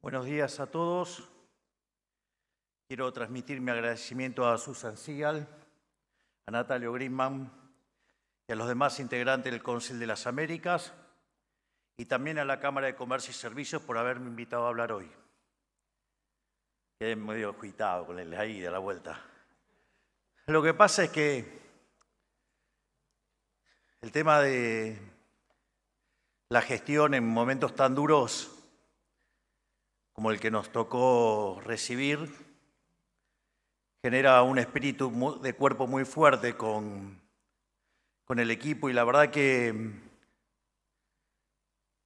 Buenos días a todos. Quiero transmitir mi agradecimiento a Susan Sigal, a Natalio Greenman y a los demás integrantes del Council de las Américas y también a la Cámara de Comercio y Servicios por haberme invitado a hablar hoy. Quedé medio agitado con el ahí de la vuelta. Lo que pasa es que el tema de la gestión en momentos tan duros como el que nos tocó recibir, genera un espíritu de cuerpo muy fuerte con el equipo y la verdad que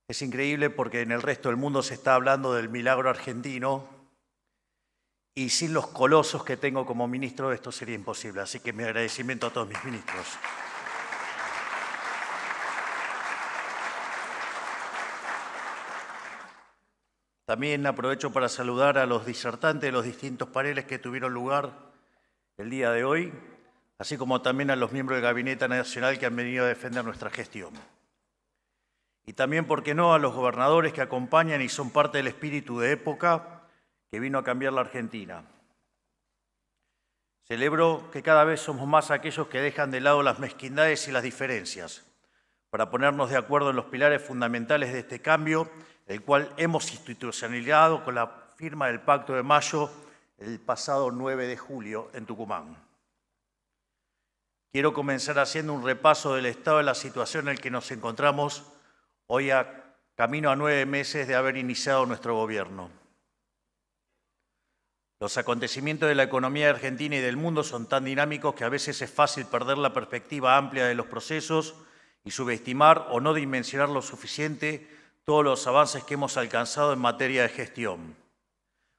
es increíble porque en el resto del mundo se está hablando del milagro argentino y sin los colosos que tengo como ministro esto sería imposible. Así que mi agradecimiento a todos mis ministros. También aprovecho para saludar a los disertantes de los distintos paneles que tuvieron lugar el día de hoy, así como también a los miembros del Gabinete Nacional que han venido a defender nuestra gestión. Y también, ¿por qué no?, a los gobernadores que acompañan y son parte del espíritu de época que vino a cambiar la Argentina. Celebro que cada vez somos más aquellos que dejan de lado las mezquindades y las diferencias para ponernos de acuerdo en los pilares fundamentales de este cambio, el cual hemos institucionalizado con la firma del Pacto de Mayo el pasado 9 de julio en Tucumán. Quiero comenzar haciendo un repaso del estado de la situación en el que nos encontramos hoy camino a 9 meses de haber iniciado nuestro gobierno. Los acontecimientos de la economía argentina y del mundo son tan dinámicos que a veces es fácil perder la perspectiva amplia de los procesos y subestimar o no dimensionar lo suficiente todos los avances que hemos alcanzado en materia de gestión.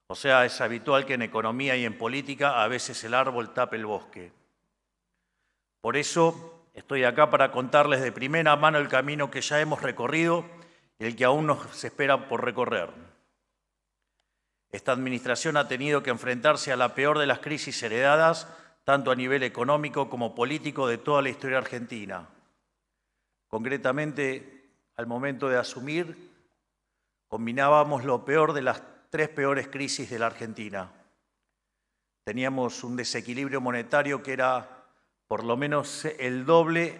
O sea, es habitual que en economía y en política a veces el árbol tape el bosque. Por eso estoy acá para contarles de primera mano el camino que ya hemos recorrido y el que aún nos espera por recorrer. Esta administración ha tenido que enfrentarse a la peor de las crisis heredadas, tanto a nivel económico como político de toda la historia argentina. Concretamente, al momento de asumir, combinábamos lo peor de las 3 peores crisis de la Argentina. Teníamos un desequilibrio monetario que era por lo menos el doble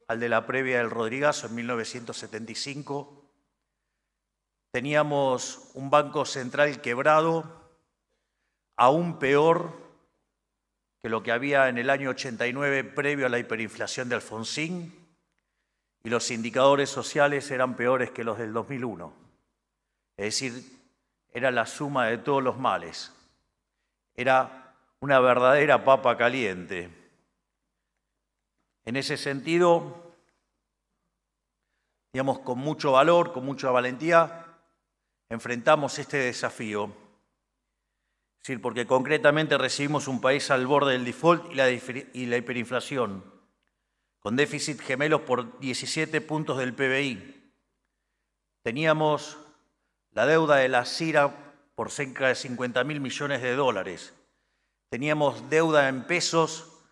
al de la previa del Rodrigazo en 1975. Teníamos un Banco Central quebrado, aún peor que lo que había en el año 89 previo a la hiperinflación de Alfonsín, y los indicadores sociales eran peores que los del 2001. Es decir, era la suma de todos los males. Era una verdadera papa caliente. En ese sentido, digamos, con mucho valor, con mucha valentía, enfrentamos este desafío. Es decir, porque concretamente recibimos un país al borde del default y la hiperinflación, con déficit gemelos por 17 puntos del PBI. Teníamos la deuda de la CIRA por cerca de 50.000 millones de dólares. Teníamos deuda en pesos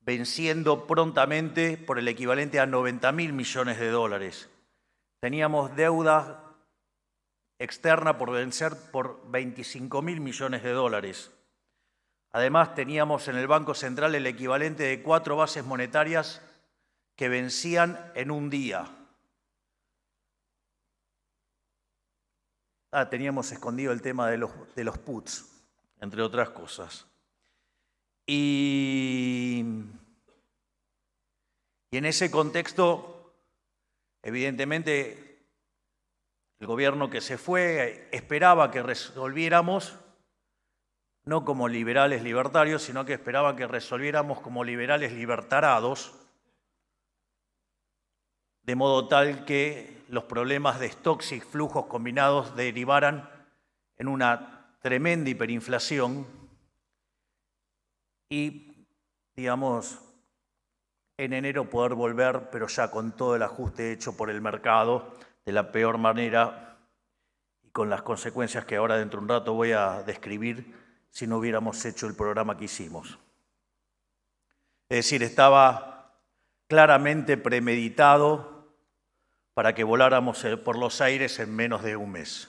venciendo prontamente por el equivalente a 90.000 millones de dólares. Teníamos deuda externa por vencer por 25.000 millones de dólares. Además, teníamos en el Banco Central el equivalente de 4 bases monetarias que vencían en un día. Teníamos escondido el tema de los puts, entre otras cosas. Y en ese contexto, evidentemente, el gobierno que se fue esperaba que resolviéramos, no como liberales libertarios, sino que esperaba que resolviéramos como liberales libertarados, de modo tal que los problemas de stocks y flujos combinados derivaran en una tremenda hiperinflación y, digamos, en enero poder volver, pero ya con todo el ajuste hecho por el mercado, de la peor manera y con las consecuencias que ahora dentro de un rato voy a describir si no hubiéramos hecho el programa que hicimos. Es decir, estaba claramente premeditado para que voláramos por los aires en menos de un mes.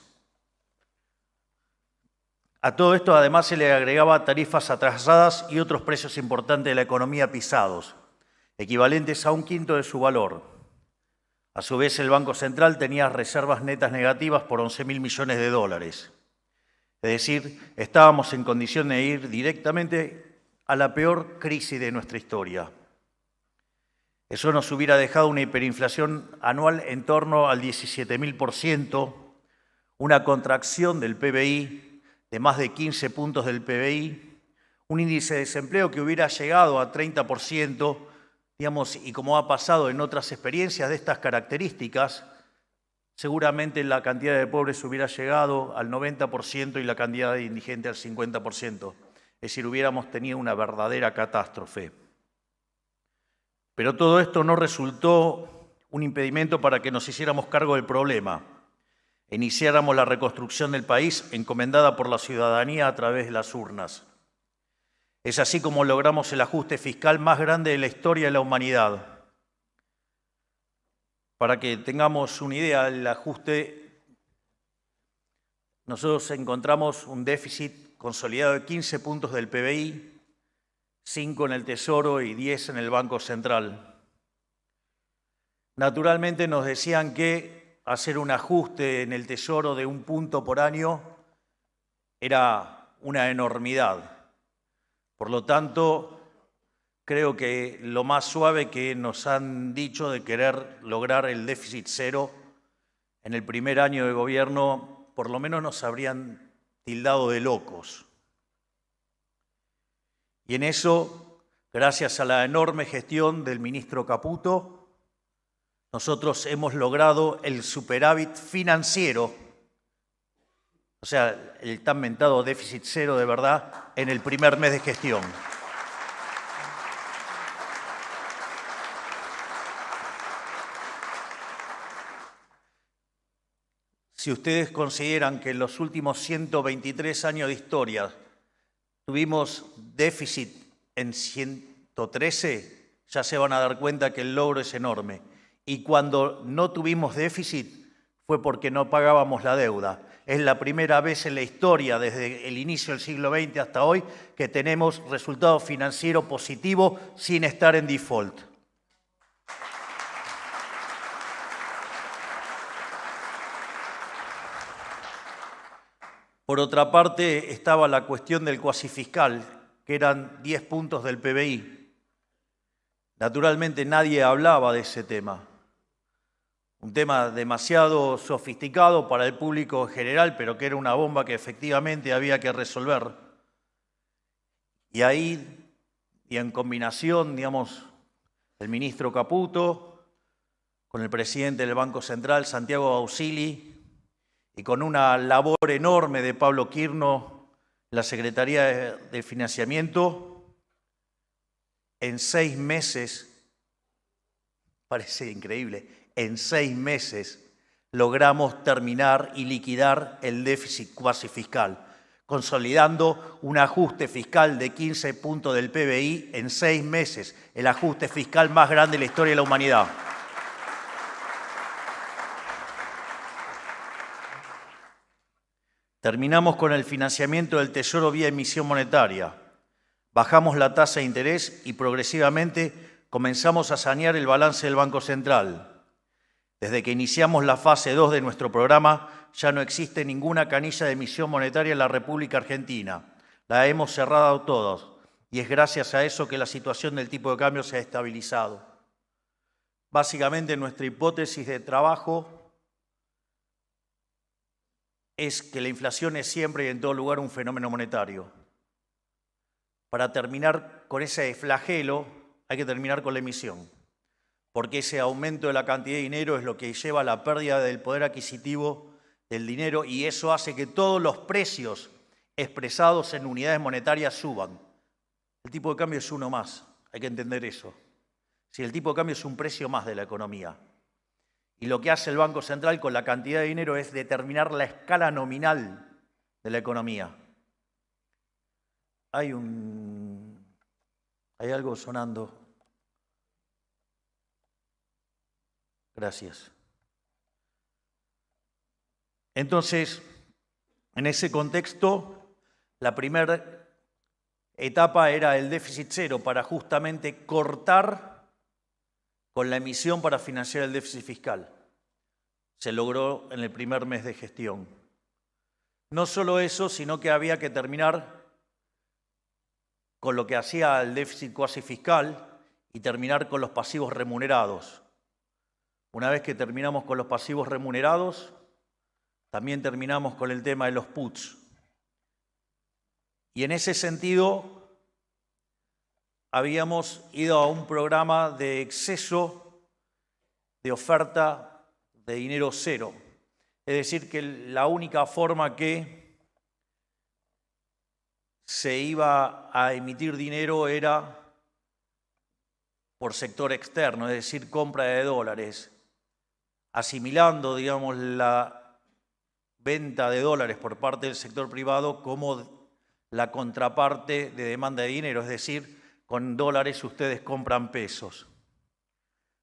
A todo esto además se le agregaba tarifas atrasadas y otros precios importantes de la economía pisados, equivalentes a 1/5 de su valor. A su vez, el Banco Central tenía reservas netas negativas por 11.000 millones de dólares. Es decir, estábamos en condición de ir directamente a la peor crisis de nuestra historia. Eso nos hubiera dejado una hiperinflación anual en torno al 17.000%, una contracción del PBI de más de 15 puntos del PBI, un índice de desempleo que hubiera llegado a 30%, digamos, y como ha pasado en otras experiencias de estas características, seguramente la cantidad de pobres hubiera llegado al 90% y la cantidad de indigentes al 50%. Es decir, hubiéramos tenido una verdadera catástrofe. Pero todo esto no resultó un impedimento para que nos hiciéramos cargo del problema e iniciáramos la reconstrucción del país encomendada por la ciudadanía a través de las urnas. Es así como logramos el ajuste fiscal más grande de la historia de la humanidad. Para que tengamos una idea, el ajuste, nosotros encontramos un déficit consolidado de 15 puntos del PBI, 5 en el Tesoro y 10 en el Banco Central. Naturalmente nos decían que hacer un ajuste en el Tesoro de 1 punto por año era una enormidad. Por lo tanto, creo que lo más suave que nos han dicho de querer lograr el déficit cero en el primer año de gobierno, por lo menos nos habrían tildado de locos. Y en eso, gracias a la enorme gestión del ministro Caputo, nosotros hemos logrado el superávit financiero, o sea, el tan mentado déficit cero de verdad, en el primer mes de gestión. Si ustedes consideran que en los últimos 123 años de historia tuvimos déficit en 113, ya se van a dar cuenta que el logro es enorme. Y cuando no tuvimos déficit fue porque no pagábamos la deuda. Es la primera vez en la historia, desde el inicio del siglo XX hasta hoy, que tenemos resultado financiero positivo sin estar en default. Por otra parte, estaba la cuestión del cuasifiscal, que eran 10 puntos del PBI. Naturalmente nadie hablaba de ese tema. Un tema demasiado sofisticado para el público en general, pero que era una bomba que efectivamente había que resolver. Y ahí, y en combinación, digamos, el ministro Caputo, con el presidente del Banco Central, Santiago Bausili, y con una labor enorme de Pablo Quirno, la Secretaría de Financiamiento, en 6 meses, parece increíble, en 6 meses logramos terminar y liquidar el déficit cuasifiscal, consolidando un ajuste fiscal de 15 puntos del PBI en 6 meses, el ajuste fiscal más grande de la historia de la humanidad. Terminamos con el financiamiento del Tesoro vía emisión monetaria. Bajamos la tasa de interés y progresivamente comenzamos a sanear el balance del Banco Central. Desde que iniciamos la fase 2 de nuestro programa, ya no existe ninguna canilla de emisión monetaria en la República Argentina. La hemos cerrado todos y es gracias a eso que la situación del tipo de cambio se ha estabilizado. Básicamente, nuestra hipótesis de trabajo es que la inflación es siempre y en todo lugar un fenómeno monetario. Para terminar con ese flagelo hay que terminar con la emisión, porque ese aumento de la cantidad de dinero es lo que lleva a la pérdida del poder adquisitivo del dinero y eso hace que todos los precios expresados en unidades monetarias suban. El tipo de cambio es uno más, hay que entender eso. Si el tipo de cambio es un precio más de la economía. Y lo que hace el Banco Central con la cantidad de dinero es determinar la escala nominal de la economía. Hay algo sonando. Gracias. Entonces, en ese contexto, La primera etapa era el déficit cero para justamente cortar con la emisión para financiar el déficit fiscal. Se logró en el primer mes de gestión. No solo eso, sino que había que terminar con lo que hacía el déficit cuasi fiscal y terminar con los pasivos remunerados. Una vez que terminamos con los pasivos remunerados, también terminamos con el tema de los puts. Y en ese sentido, habíamos ido a un programa de exceso de oferta de dinero cero. Es decir, que la única forma que se iba a emitir dinero era por sector externo, es decir, compra de dólares, asimilando, digamos, la venta de dólares por parte del sector privado como la contraparte de demanda de dinero, es decir, con dólares ustedes compran pesos.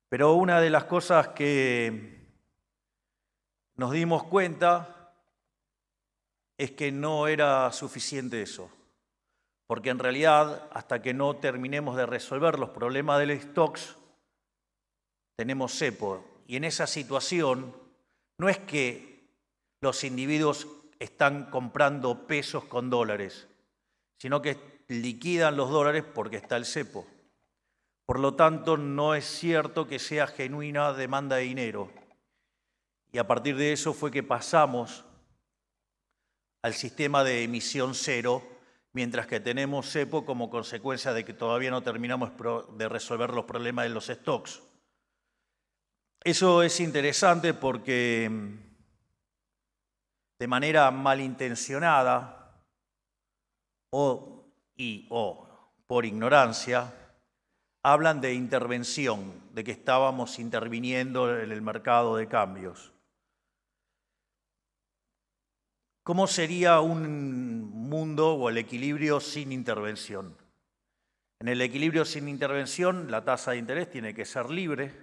Pero una de las cosas que nos dimos cuenta es que no era suficiente eso, porque en realidad, hasta que no terminemos de resolver los problemas del stocks, tenemos cepo. Y en esa situación, no es que los individuos están comprando pesos con dólares, sino que liquidan los dólares porque está el cepo. Por lo tanto, no es cierto que sea genuina demanda de dinero. Y a partir de eso fue que pasamos al sistema de emisión cero, mientras que tenemos cepo como consecuencia de que todavía no terminamos de resolver los problemas de los stocks. Eso es interesante porque de manera malintencionada o por ignorancia, hablan de intervención, de que estábamos interviniendo en el mercado de cambios. ¿Cómo sería un mundo o el equilibrio sin intervención? En el equilibrio sin intervención, la tasa de interés tiene que ser libre,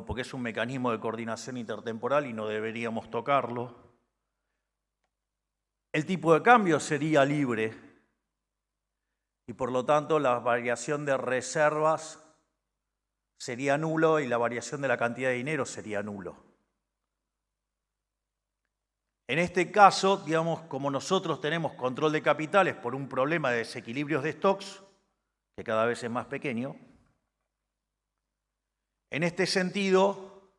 porque es un mecanismo de coordinación intertemporal y no deberíamos tocarlo. El tipo de cambio sería libre y por lo tanto la variación de reservas sería nulo y la variación de la cantidad de dinero sería nulo. En este caso, digamos, como nosotros tenemos control de capitales por un problema de desequilibrios de stocks, que cada vez es más pequeño, en este sentido,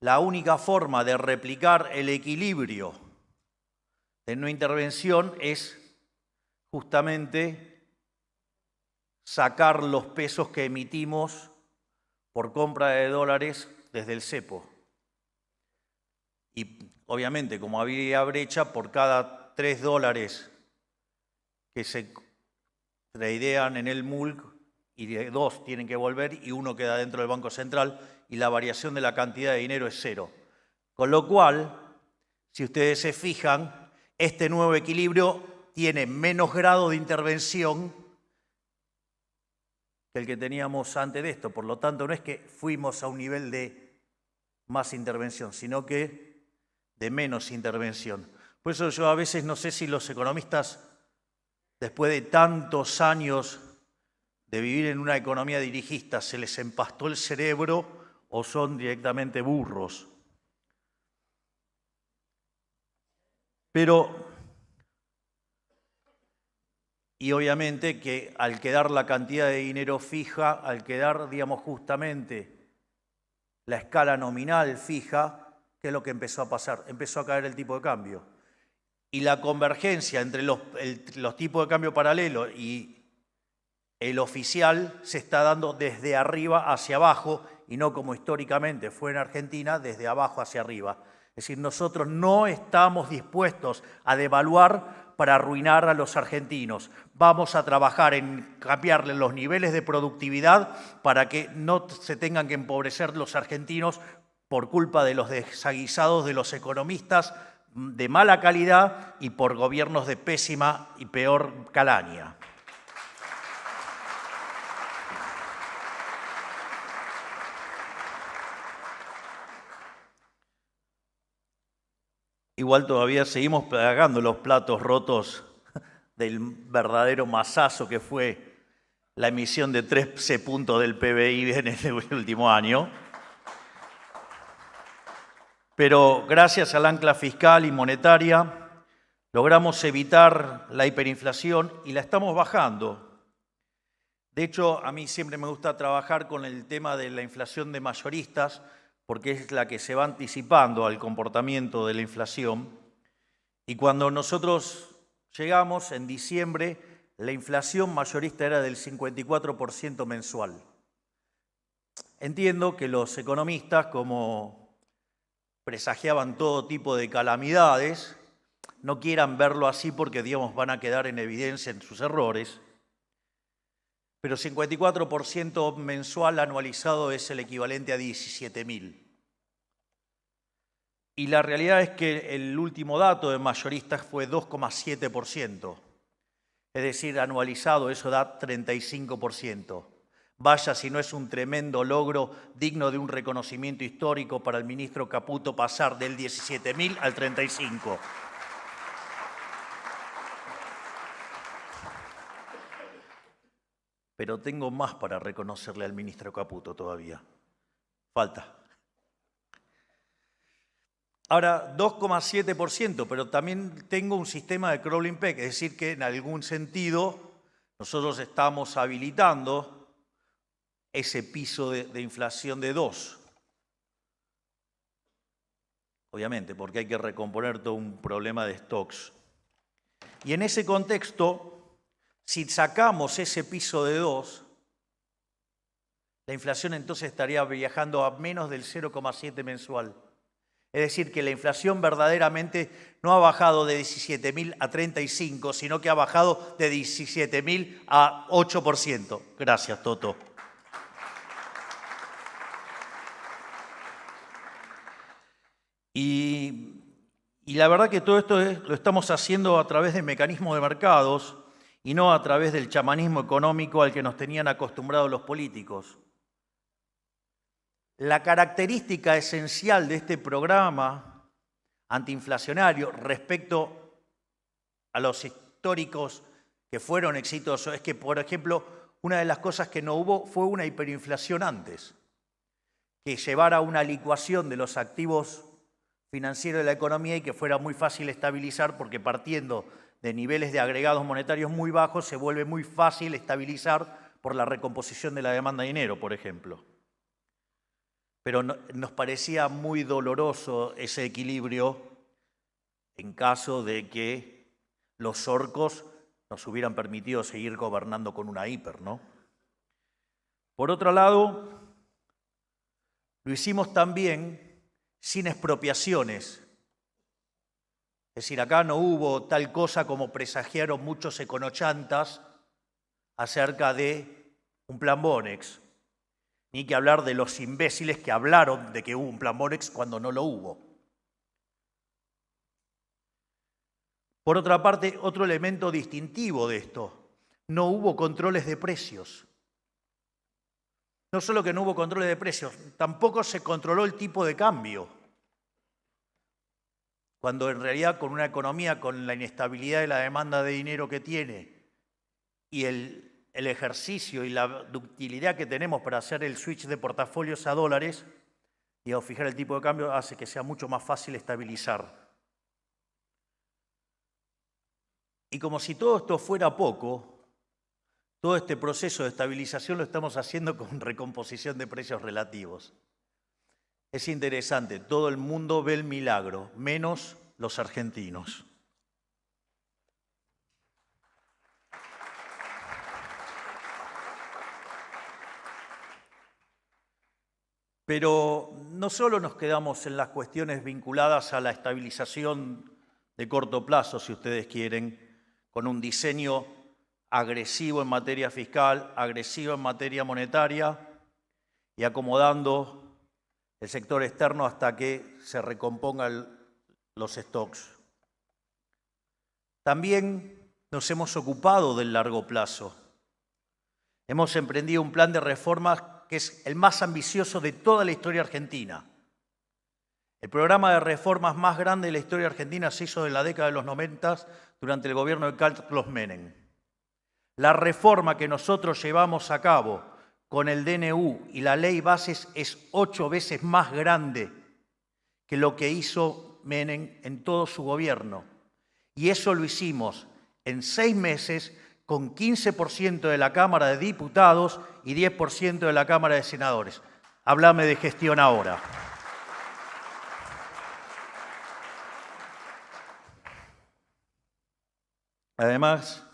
la única forma de replicar el equilibrio de no intervención es justamente sacar los pesos que emitimos por compra de dólares desde el cepo. Y obviamente, como había brecha, por cada $3 que se tradean en el MULC, y 2 tienen que volver y 1 queda dentro del Banco Central, y la variación de la cantidad de dinero es 0. Con lo cual, si ustedes se fijan, este nuevo equilibrio tiene menos grado de intervención que el que teníamos antes de esto. Por lo tanto, no es que fuimos a un nivel de más intervención, sino que de menos intervención. Por eso yo a veces no sé si los economistas, después de tantos años de vivir en una economía dirigista, se les empastó el cerebro o son directamente burros. Pero, y obviamente que al quedar la cantidad de dinero fija, al quedar, digamos, justamente la escala nominal fija, ¿qué es lo que empezó a pasar? Empezó a caer el tipo de cambio. Y la convergencia entre los tipos de cambio paralelo y el oficial se está dando desde arriba hacia abajo y no como históricamente fue en Argentina, desde abajo hacia arriba. Es decir, nosotros no estamos dispuestos a devaluar para arruinar a los argentinos. Vamos a trabajar en cambiarle los niveles de productividad para que no se tengan que empobrecer los argentinos por culpa de los desaguisados de los economistas de mala calidad y por gobiernos de pésima y peor calaña. igual todavía seguimos pagando los platos rotos del verdadero masazo que fue la emisión de 13 puntos del PBI en el último año. Pero gracias al ancla fiscal y monetaria logramos evitar la hiperinflación y la estamos bajando. De hecho, a mí siempre me gusta trabajar con el tema de la inflación de mayoristas porque es la que se va anticipando al comportamiento de la inflación. Y cuando nosotros llegamos en diciembre, la inflación mayorista era del 54% mensual. Entiendo que los economistas, como presagiaban todo tipo de calamidades, no quieran verlo así porque, digamos, van a quedar en evidencia en sus errores. Pero 54% mensual anualizado es el equivalente a 17.000. Y la realidad es que el último dato de mayoristas fue 2,7%. Es decir, anualizado eso da 35%. Vaya si no es un tremendo logro digno de un reconocimiento histórico para el ministro Caputo pasar del 17.000 al 35. Pero tengo más para reconocerle al ministro Caputo todavía. Falta. Ahora, 2,7%, pero también tengo un sistema de crawling peg, es decir, que en algún sentido nosotros estamos habilitando ese piso de inflación de 2. Obviamente, porque hay que recomponer todo un problema de stocks. Y en ese contexto, si sacamos ese piso de 2, la inflación entonces estaría viajando a menos del 0,7 mensual. Es decir, que la inflación verdaderamente no ha bajado de 17.000 a 35, sino que ha bajado de 17.000 a 8%. Gracias, Toto. Y la verdad que todo esto lo estamos haciendo a través de mecanismos de mercados y no a través del chamanismo económico al que nos tenían acostumbrados los políticos. La característica esencial de este programa antiinflacionario respecto a los históricos que fueron exitosos es que, por ejemplo, una de las cosas que no hubo fue una hiperinflación antes, que llevara a una licuación de los activos financieros de la economía y que fuera muy fácil estabilizar porque partiendo de niveles de agregados monetarios muy bajos se vuelve muy fácil estabilizar por la recomposición de la demanda de dinero, por ejemplo. Pero nos parecía muy doloroso ese equilibrio en caso de que los orcos nos hubieran permitido seguir gobernando con una hiper, ¿no? Por otro lado, lo hicimos también sin expropiaciones. Es decir, acá no hubo tal cosa como presagiaron muchos econochantas acerca de un plan Bonex. Ni que hablar de los imbéciles que hablaron de que hubo un plan Bonex cuando no lo hubo. Por otra parte, otro elemento distintivo de esto, no hubo controles de precios. No solo que no hubo controles de precios, tampoco se controló el tipo de cambio. Cuando en realidad con una economía con la inestabilidad de la demanda de dinero que tiene y el ejercicio y la ductilidad que tenemos para hacer el switch de portafolios a dólares y a fijar el tipo de cambio hace que sea mucho más fácil estabilizar. Y como si todo esto fuera poco, todo este proceso de estabilización lo estamos haciendo con recomposición de precios relativos. Es interesante, todo el mundo ve el milagro, menos los argentinos. Pero no solo nos quedamos en las cuestiones vinculadas a la estabilización de corto plazo, si ustedes quieren, con un diseño agresivo en materia fiscal, agresivo en materia monetaria y acomodando el sector externo hasta que se recompongan los stocks. También nos hemos ocupado del largo plazo. Hemos emprendido un plan de reformas que es el más ambicioso de toda la historia argentina. El programa de reformas más grande de la historia argentina se hizo en la década de los 90 durante el gobierno de Carlos Menem. La reforma que nosotros llevamos a cabo con el DNU y la ley bases es 8 veces más grande que lo que hizo Menem en todo su gobierno. Y eso lo hicimos en 6 meses con 15% de la Cámara de Diputados y 10% de la Cámara de Senadores. Háblame de gestión ahora. Además,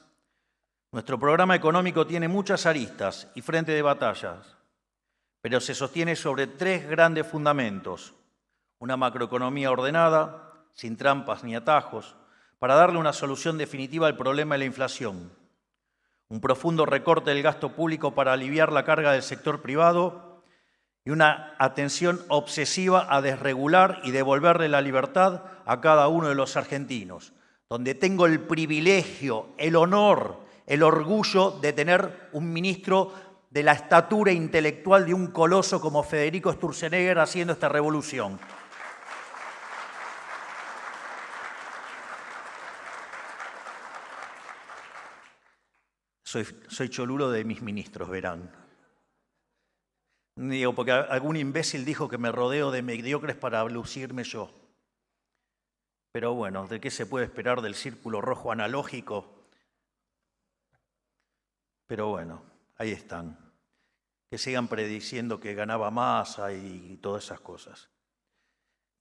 nuestro programa económico tiene muchas aristas y frente de batallas, pero se sostiene sobre 3 grandes fundamentos. Una macroeconomía ordenada, sin trampas ni atajos, para darle una solución definitiva al problema de la inflación. Un profundo recorte del gasto público para aliviar la carga del sector privado y una atención obsesiva a desregular y devolverle la libertad a cada uno de los argentinos, donde tengo el privilegio, el honor, el orgullo de tener un ministro de la estatura intelectual de un coloso como Federico Sturzenegger haciendo esta revolución. Soy cholulo de mis ministros, verán. Digo, porque algún imbécil dijo que me rodeo de mediocres para lucirme yo. Pero bueno, ¿de qué se puede esperar del círculo rojo analógico? Pero bueno, ahí están. Que sigan prediciendo que ganaba Massa y todas esas cosas.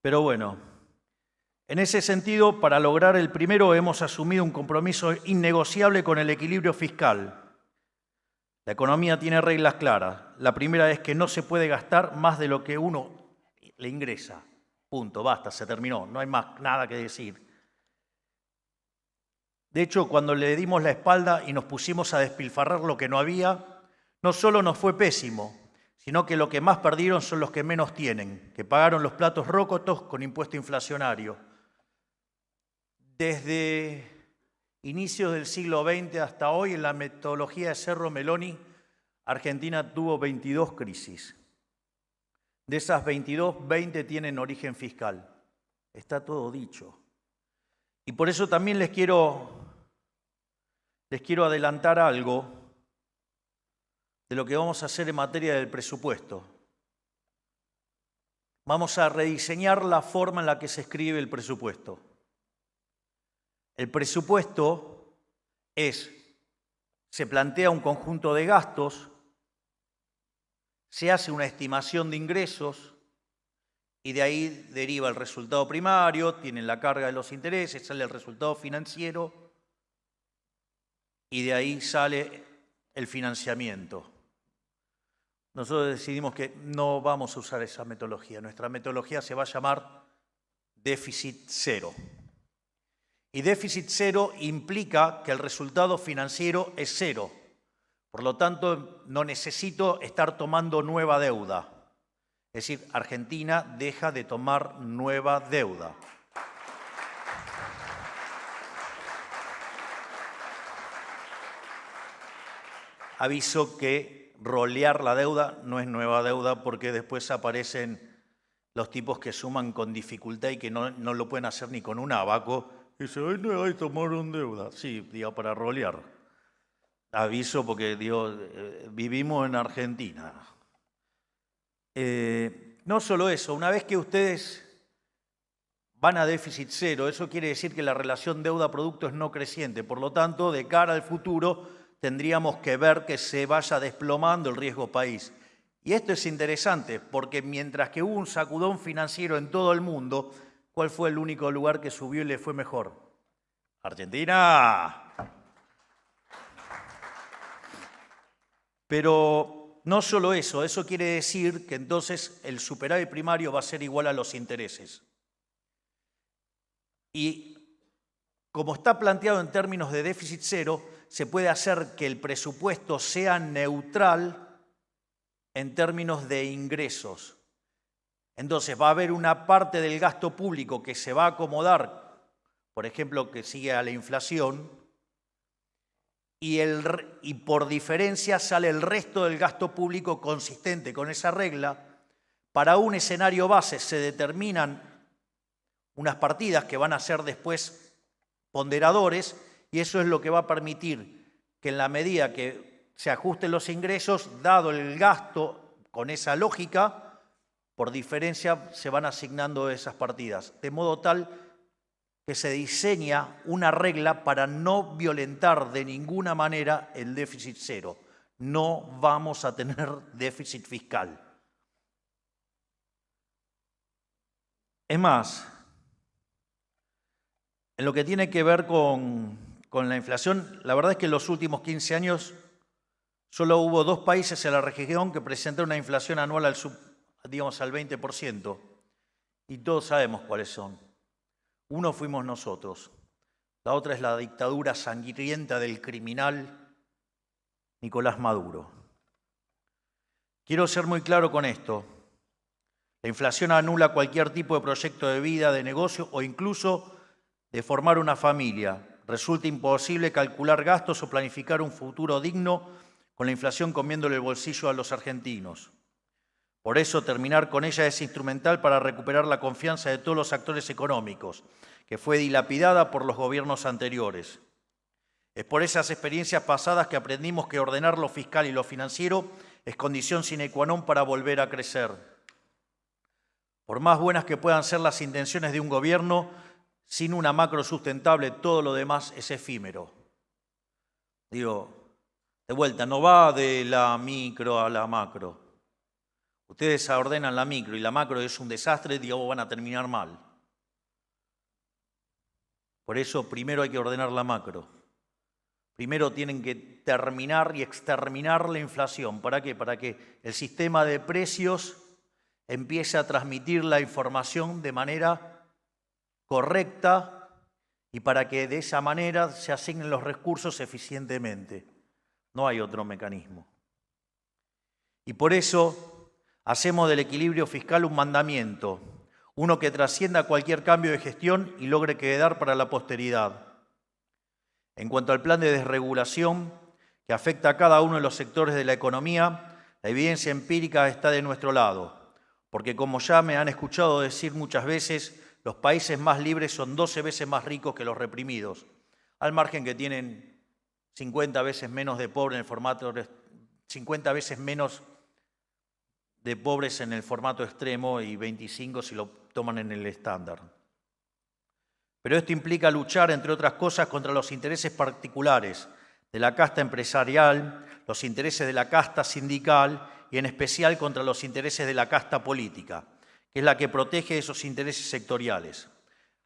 Pero bueno, en ese sentido, para lograr el primero hemos asumido un compromiso innegociable con el equilibrio fiscal. La economía tiene reglas claras. La primera es que no se puede gastar más de lo que uno le ingresa. Punto, basta, se terminó, no hay más nada que decir. De hecho, cuando le dimos la espalda y nos pusimos a despilfarrar lo que no había, no solo nos fue pésimo, sino que lo que más perdieron son los que menos tienen, que pagaron los platos rotos con impuesto inflacionario. Desde inicios del siglo XX hasta hoy, en la metodología de Cerro Meloni, Argentina tuvo 22 crisis. De esas 22, 20 tienen origen fiscal. Está todo dicho. Y por eso también les quiero adelantar algo de lo que vamos a hacer en materia del presupuesto. Vamos a rediseñar la forma en la que se escribe el presupuesto. El presupuesto se plantea un conjunto de gastos, se hace una estimación de ingresos y de ahí deriva el resultado primario, tienen la carga de los intereses, sale el resultado financiero y de ahí sale el financiamiento. Nosotros decidimos que no vamos a usar esa metodología. Nuestra metodología se va a llamar déficit cero. Y déficit cero implica que el resultado financiero es cero. Por lo tanto, no necesito estar tomando nueva deuda. Es decir, Argentina deja de tomar nueva deuda. Aviso que rolear la deuda no es nueva deuda porque después aparecen los tipos que suman con dificultad y que no lo pueden hacer ni con un abaco. Y dicen, ay, no hay que tomar una deuda. Sí, digo, para rolear. Aviso porque digo, vivimos en Argentina. No solo eso, una vez que ustedes van a déficit cero, eso quiere decir que la relación deuda-producto es no creciente. Por lo tanto, de cara al futuro, tendríamos que ver que se vaya desplomando el riesgo país. Y esto es interesante porque mientras que hubo un sacudón financiero en todo el mundo, ¿cuál fue el único lugar que subió y le fue mejor? Argentina. Pero no solo eso, eso quiere decir que entonces el superávit primario va a ser igual a los intereses. Y como está planteado en términos de déficit cero, se puede hacer que el presupuesto sea neutral en términos de ingresos. Entonces va a haber una parte del gasto público que se va a acomodar, por ejemplo, que sigue a la inflación, y por diferencia sale el resto del gasto público consistente con esa regla. Para un escenario base se determinan unas partidas que van a ser después ponderadores, y eso es lo que va a permitir que en la medida que se ajusten los ingresos, dado el gasto con esa lógica, por diferencia se van asignando esas partidas, de modo tal que se diseña una regla para no violentar de ninguna manera el déficit cero. No vamos a tener déficit fiscal. Es más, en lo que tiene que ver con la inflación, la verdad es que en los últimos 15 años solo hubo 2 países en la región que presentaron una inflación anual al 20%, y todos sabemos cuáles son. Uno fuimos nosotros, la otra es la dictadura sangrienta del criminal Nicolás Maduro. Quiero ser muy claro con esto. La inflación anula cualquier tipo de proyecto de vida, de negocio o incluso de formar una familia. Resulta imposible calcular gastos o planificar un futuro digno con la inflación comiéndole el bolsillo a los argentinos. Por eso, terminar con ella es instrumental para recuperar la confianza de todos los actores económicos, que fue dilapidada por los gobiernos anteriores. Es por esas experiencias pasadas que aprendimos que ordenar lo fiscal y lo financiero es condición sine qua non para volver a crecer. Por más buenas que puedan ser las intenciones de un gobierno, sin una macro sustentable, todo lo demás es efímero. Digo, de vuelta, no va de la micro a la macro. Ustedes ordenan la micro y la macro es un desastre, digo, van a terminar mal. Por eso primero hay que ordenar la macro. Primero tienen que terminar y exterminar la inflación. ¿Para qué? Para que el sistema de precios empiece a transmitir la información de manera correcta y para que de esa manera se asignen los recursos eficientemente. No hay otro mecanismo. Y por eso hacemos del equilibrio fiscal un mandamiento, uno que trascienda cualquier cambio de gestión y logre quedar para la posteridad. En cuanto al plan de desregulación que afecta a cada uno de los sectores de la economía, la evidencia empírica está de nuestro lado, porque como ya me han escuchado decir muchas veces, los países más libres son 12 veces más ricos que los reprimidos, al margen que tienen 50 veces menos de pobres en el formato, 50 veces menos de pobres en el formato extremo y 25 si lo toman en el estándar. Pero esto implica luchar, entre otras cosas, contra los intereses particulares de la casta empresarial, los intereses de la casta sindical y en especial contra los intereses de la casta política, que es la que protege esos intereses sectoriales.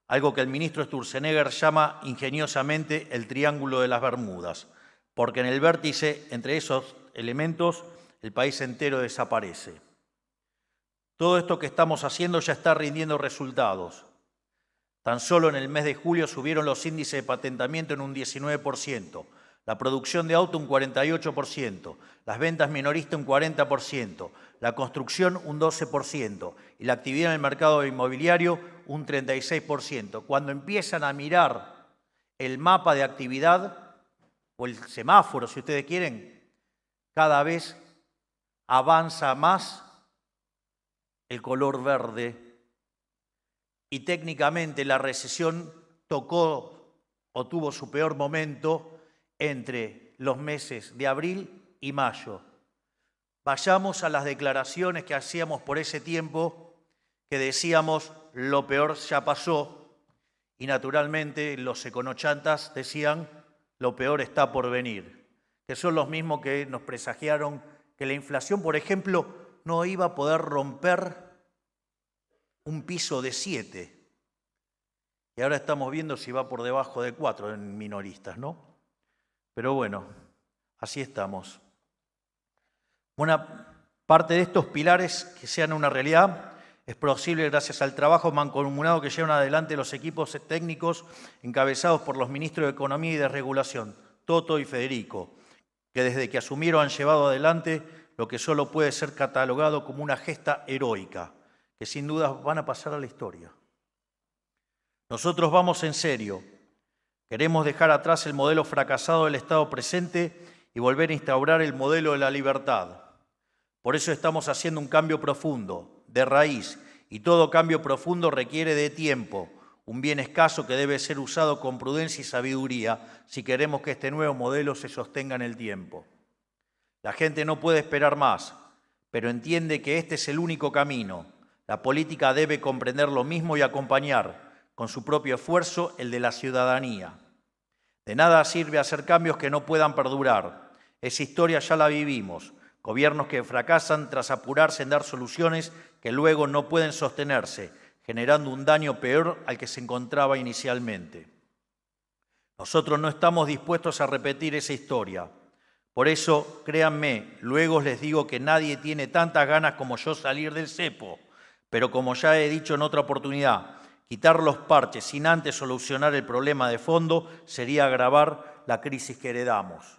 Algo que el ministro Sturzenegger llama ingeniosamente el Triángulo de las Bermudas, porque en el vértice entre esos elementos el país entero desaparece. Todo esto que estamos haciendo ya está rindiendo resultados. Tan solo en el mes de julio subieron los índices de patentamiento en un 19%, la producción de auto un 48%, las ventas minoristas un 40%, la construcción un 12% y la actividad en el mercado inmobiliario un 36%. Cuando empiezan a mirar el mapa de actividad o el semáforo, si ustedes quieren, cada vez avanza más el color verde. Y técnicamente la recesión tocó o tuvo su peor momento entre los meses de abril y mayo. Vayamos a las declaraciones que hacíamos por ese tiempo, que decíamos lo peor ya pasó, y naturalmente los econochantas decían lo peor está por venir, que son los mismos que nos presagiaron que la inflación, por ejemplo, no iba a poder romper un piso de 7. Y ahora estamos viendo si va por debajo de 4 en minoristas, ¿no? Pero bueno, así estamos. Buena parte de estos pilares que sean una realidad es posible gracias al trabajo mancomunado que llevan adelante los equipos técnicos encabezados por los ministros de Economía y de Regulación, Toto y Federico, que desde que asumieron han llevado adelante lo que solo puede ser catalogado como una gesta heroica, que sin duda van a pasar a la historia. Nosotros vamos en serio. Queremos dejar atrás el modelo fracasado del Estado presente y volver a instaurar el modelo de la libertad. Por eso estamos haciendo un cambio profundo, de raíz, y todo cambio profundo requiere de tiempo, un bien escaso que debe ser usado con prudencia y sabiduría si queremos que este nuevo modelo se sostenga en el tiempo. La gente no puede esperar más, pero entiende que este es el único camino. La política debe comprender lo mismo y acompañar, con su propio esfuerzo, el de la ciudadanía. De nada sirve hacer cambios que no puedan perdurar. Esa historia ya la vivimos. Gobiernos que fracasan tras apurarse en dar soluciones que luego no pueden sostenerse, generando un daño peor al que se encontraba inicialmente. Nosotros no estamos dispuestos a repetir esa historia. Por eso, créanme, luego les digo que nadie tiene tantas ganas como yo salir del cepo, pero como ya he dicho en otra oportunidad, quitar los parches sin antes solucionar el problema de fondo sería agravar la crisis que heredamos.